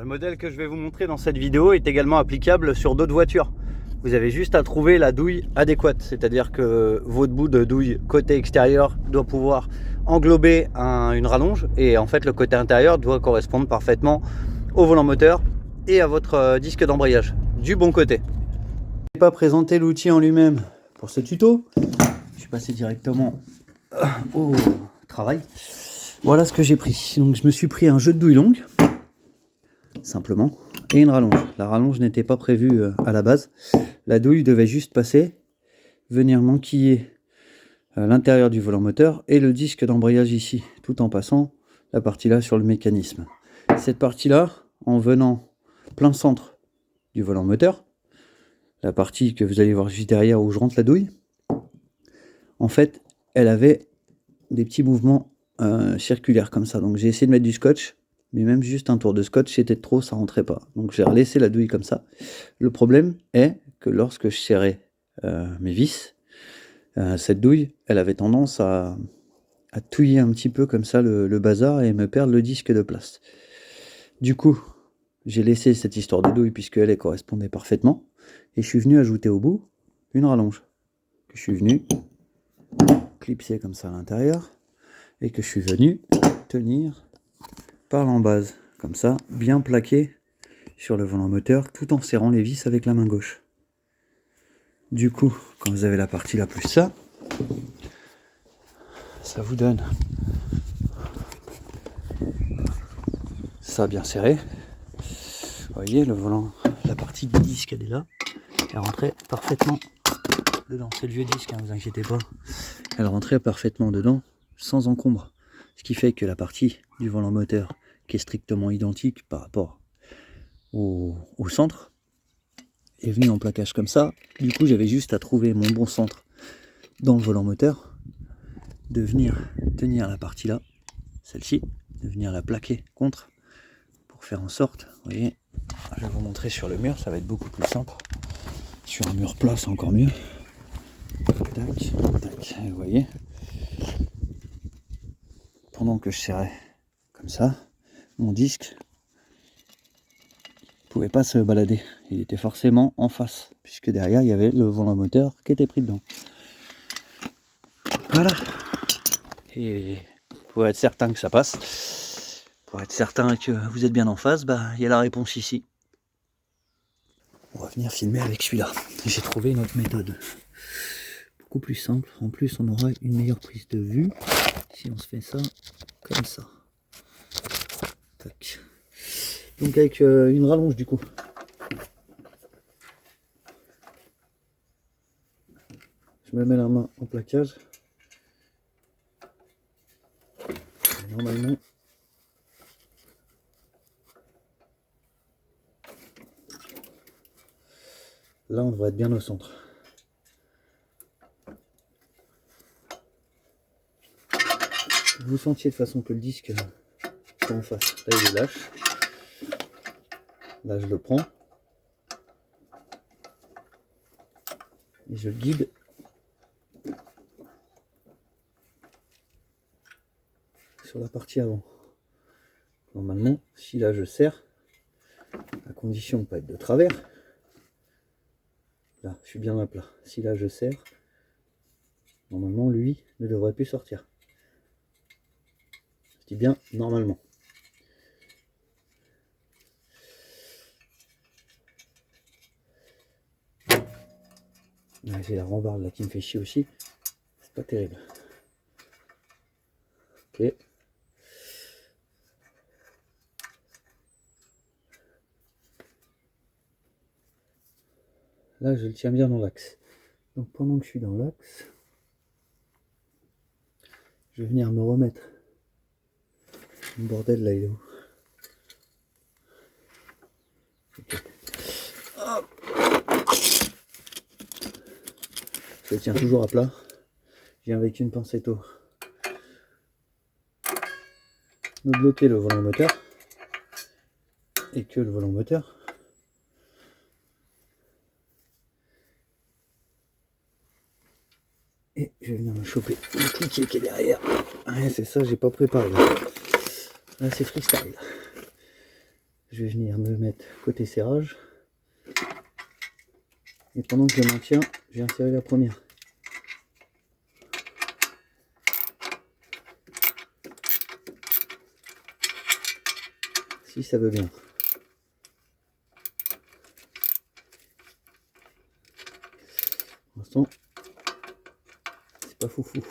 modèle que je vais vous montrer dans cette vidéo est également applicable sur d'autres voitures. Vous avez juste à trouver la douille adéquate, c'est-à-dire que votre bout de douille côté extérieur doit pouvoir englober une rallonge et en fait le côté intérieur doit correspondre parfaitement au volant moteur et à votre disque d'embrayage du bon côté. Je vais pas présenter l'outil en lui-même pour ce tuto, je suis passé directement au travail. Voilà ce que j'ai pris. Donc je me suis pris un jeu de douille longue simplement et une rallonge. La rallonge n'était pas prévue à la base. La douille devait juste passer, venir m'enquiller l'intérieur du volant moteur et le disque d'embrayage ici, tout en passant la partie là sur le mécanisme. Cette partie là, en venant plein centre du volant moteur, la partie que vous allez voir juste derrière où je rentre la douille, en fait elle avait des petits mouvements circulaires comme ça. Donc j'ai essayé de mettre du scotch, mais même juste un tour de scotch c'était trop, ça rentrait pas. Donc j'ai laissé la douille comme ça. Le problème est que lorsque je serrais mes vis, cette douille, elle avait tendance à touiller un petit peu comme ça le bazar et me perdre le disque de place. Du coup, j'ai laissé cette histoire de douille puisqu'elle correspondait parfaitement et je suis venu ajouter au bout une rallonge que je suis venu clipser comme ça à l'intérieur et que je suis venu tenir par l'embase comme ça, bien plaqué sur le volant moteur tout en serrant les vis avec la main gauche. Du coup, quand vous avez la partie là plus ça vous donne ça bien serré. Vous voyez, le volant, la partie du disque elle est là, elle rentrait parfaitement dedans. C'est le vieux disque, hein, vous inquiétez pas. Elle rentrait parfaitement dedans sans encombre. Ce qui fait que la partie du volant moteur qui est strictement identique par rapport au centre est venue en plaquage comme ça. Du coup j'avais juste à trouver mon bon centre dans le volant moteur, de venir tenir la partie là, celle-ci, de venir la plaquer contre pour faire en sorte, vous voyez, je vais vous montrer sur le mur, ça va être beaucoup plus simple. Sur un mur plat c'est encore mieux. Tac, tac, et vous voyez, pendant que je serrais comme ça, mon disque ne pouvait pas se balader, il était forcément en face, puisque derrière il y avait le volant moteur qui était pris dedans. Voilà. Et pour être certain que ça passe, pour être certain que vous êtes bien en face, il y a la réponse ici. On va venir filmer avec celui-là. J'ai trouvé une autre méthode, beaucoup plus simple. En plus, on aura une meilleure prise de vue si on se fait ça comme ça. Tac. Donc avec une rallonge du coup. Je me mets la main en plaquage. Et normalement, là on devrait être bien au centre. Vous sentiez de façon que le disque soit en face. Là il est lâche. Là je le prends. Et je le guide sur la partie avant. Normalement, si là je serre, à condition de ne pas être de travers, là je suis bien à plat. Si là je serre, normalement lui ne devrait plus sortir. Je dis bien normalement. J'ai la rambarde là qui me fait chier aussi, c'est pas terrible. Ok. Là je le tiens bien dans l'axe. Donc pendant que je suis dans l'axe, je vais venir me remettre. Le bordel là il est où? Okay. Je le tiens toujours à plat. Je viens avec une pincetto me bloquer le volant moteur et que le volant moteur et je vais venir me choper le cliquet qui est derrière. Ouais, c'est ça, j'ai pas préparé là c'est freestyle. Je je vais venir me mettre côté serrage. Et pendant que je le maintiens, je vais insérer la première. Si ça veut bien. Pour l'instant, c'est pas foufou.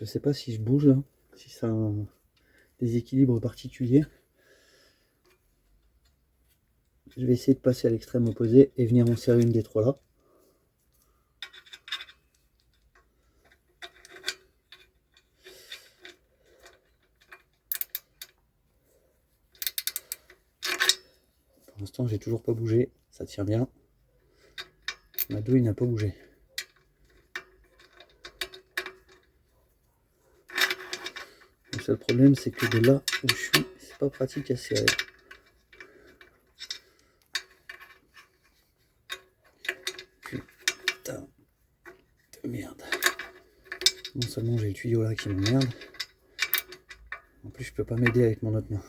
Je sais pas si je bouge là, si ça a un déséquilibre particulier. Je vais essayer de passer à l'extrême opposé et venir en serrer une des trois là. Pour l'instant, j'ai toujours pas bougé, ça tient bien. Ma douille n'a pas bougé. Le seul problème, c'est que de là où je suis, c'est pas pratique à serrer. Putain de merde. Non seulement j'ai le tuyau là qui m'emmerde, en plus je peux pas m'aider avec mon autre main.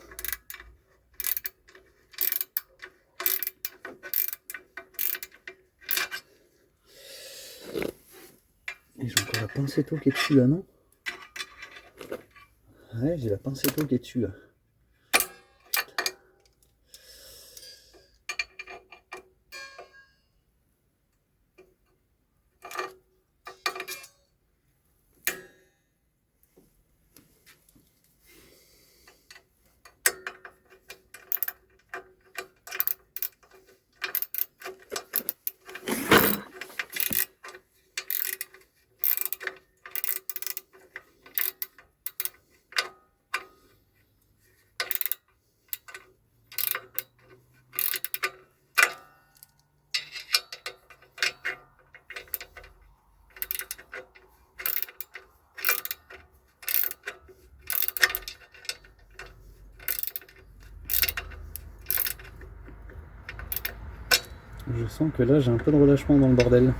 Et j'ai encore la pincetto qui est dessus là, non? Ouais, j'ai la pincetto qui est dessus là. Je sens que là j'ai un peu de relâchement dans le bordel.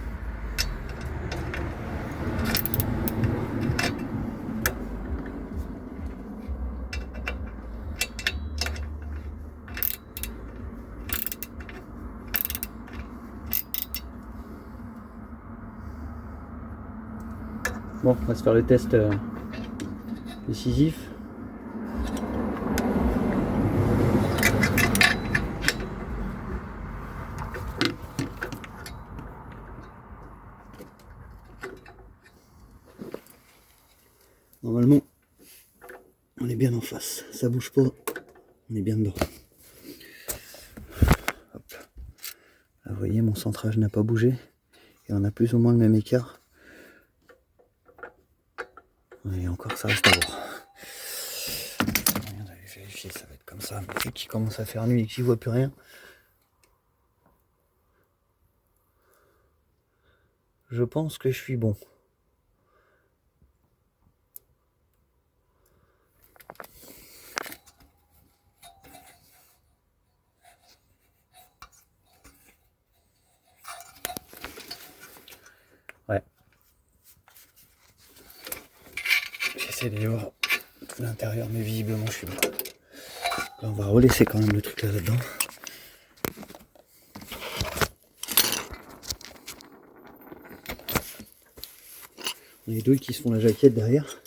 Bon, on va se faire le test décisif. Normalement, on est bien en face. Ça bouge pas. On est bien dedans. Hop. Là, vous voyez, mon centrage n'a pas bougé. Et on a plus ou moins le même écart. Et encore, ça reste à voir. Rien d'aller vérifier, ça va être comme ça. Mais vu qu'il commence à faire nuit et qu'il voit plus rien, je pense que je suis bon. Ouais. J'essaie d'aller voir tout l'intérieur, mais visiblement je suis bon. Là, on va relaisser quand même le truc là-dedans. Les douilles qui se font la jaquette derrière.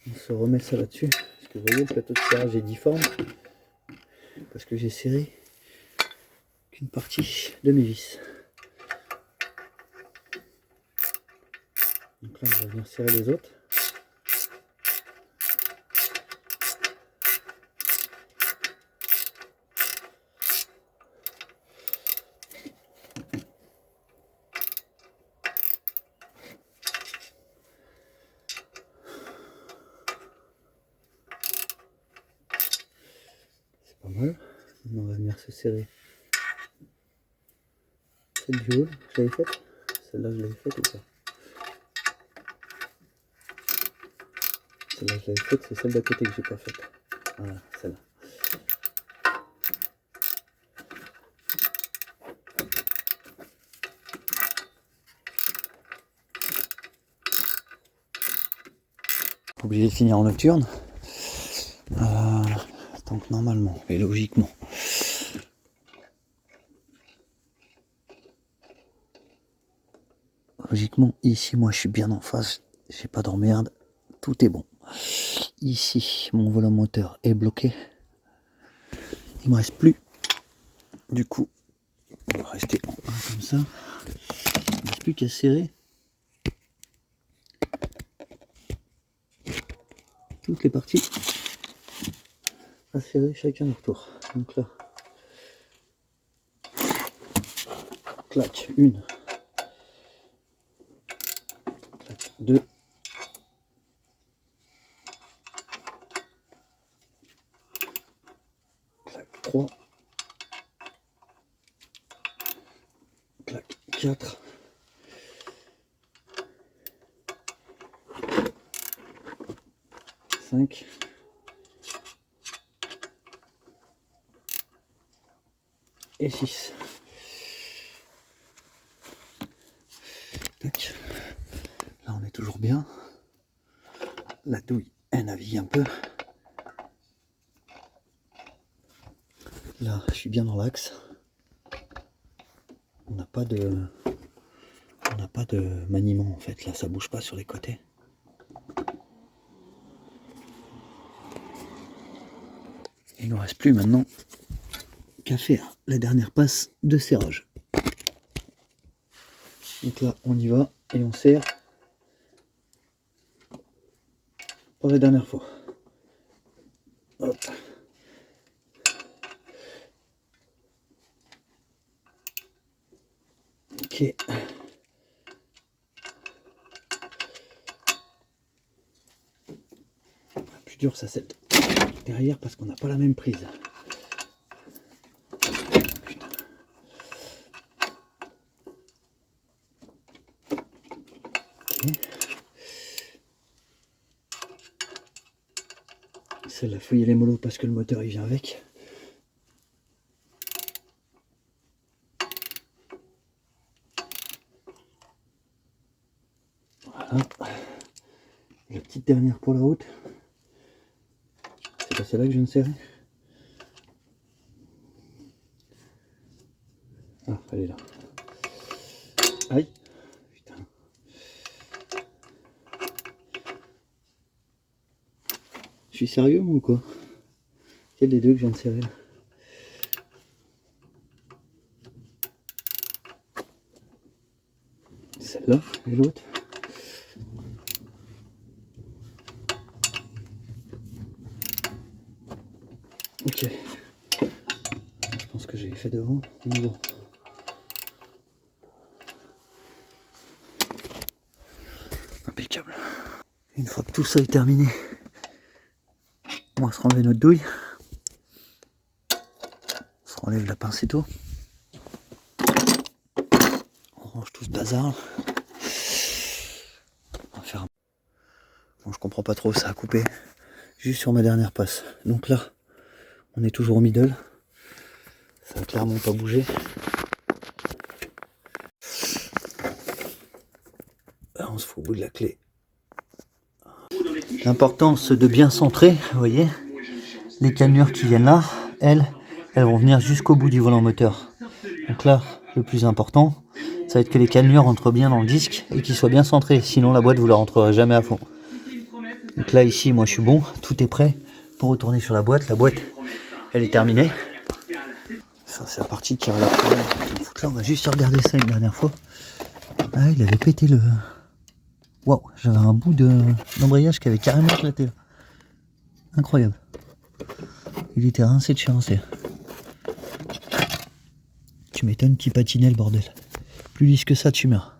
On se remet ça là-dessus. Parce que vous voyez, le plateau de serrage est difforme. Parce que j'ai serré qu'une partie de mes vis. Donc là, on va venir serrer les autres. C'est pas mal. Maintenant, on va venir se serrer. Celle du haut, je l'avais faite. Celle-là, je l'avais faite ou pas? Celle-là, je l'avais faite, c'est celle d'à côté que j'ai pas faite. Voilà, celle-là. pas obligé de finir en nocturne. Donc normalement et logiquement, ici moi je suis bien en face, j'ai pas d'emmerde, tout est bon. Ici mon volant moteur est bloqué, il me reste plus, du coup on va rester en 1 comme ça, il ne reste plus qu'à serrer toutes les parties, à serrer chacun leur tour. Donc là, clac, 1, clac, 2, clac, 3, clac, 4, 5, et 6. Tac. Là on est toujours bien. La douille elle navigue un peu. Là je suis bien dans l'axe. On n'a pas de maniement en fait, là ça bouge pas sur les côtés. Il ne nous reste plus maintenant qu'à faire la dernière passe de serrage. Donc là on y va et on serre pour la dernière fois. Hop. Ok. Plus dur ça c'est derrière parce qu'on n'a pas la même prise. Putain. Okay. Celle-là, faut y aller mollo parce que le moteur il vient avec. Voilà. La petite dernière pour la route. C'est pas celle-là que je viens de serrer. Ah, elle est là. Aïe. Putain. Je suis sérieux moi ou quoi? Quel des deux que je viens de serrer là? Celle-là et l'autre. Ok. Je pense que j'ai fait devant. Bon. Impeccable. Une fois que tout ça est terminé, on va se renlever notre douille. On se renlève la pincetto. On range tout ce bazar. On va faire un... Bon, je comprends pas trop, ça a coupé. Juste sur ma dernière passe. Donc là, on est toujours au middle. Ça va clairement pas bouger. Là, on se fout au bout de la clé. L'importance de bien centrer, vous voyez, les cannelures qui viennent là, elles vont venir jusqu'au bout du volant moteur. Donc là, le plus important, ça va être que les cannelures entrent bien dans le disque et qu'ils soient bien centrés, sinon la boîte vous la rentrerez jamais à fond. Donc là ici, moi je suis bon, tout est prêt pour retourner sur la boîte. La boîte, elle est terminée. Ça c'est la partie qui arrive. Là, on va juste regarder ça une dernière fois. Ah, il avait pété le... Waouh, j'avais un bout d'embrayage qui avait carrément éclaté là. Incroyable. Il était rincé de chez rincé. Tu m'étonnes qu'il patinait le bordel. Plus lisse que ça, tu meurs.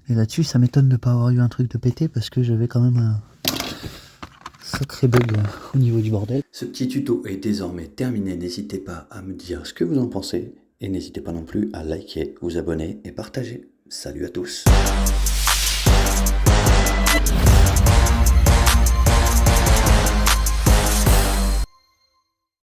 Et là-dessus, ça m'étonne de ne pas avoir eu un truc de pété parce que j'avais quand même un sacré bug au niveau du bordel. Ce petit tuto est désormais terminé. N'hésitez pas à me dire ce que vous en pensez. Et n'hésitez pas non plus à liker, vous abonner et partager. Salut à tous.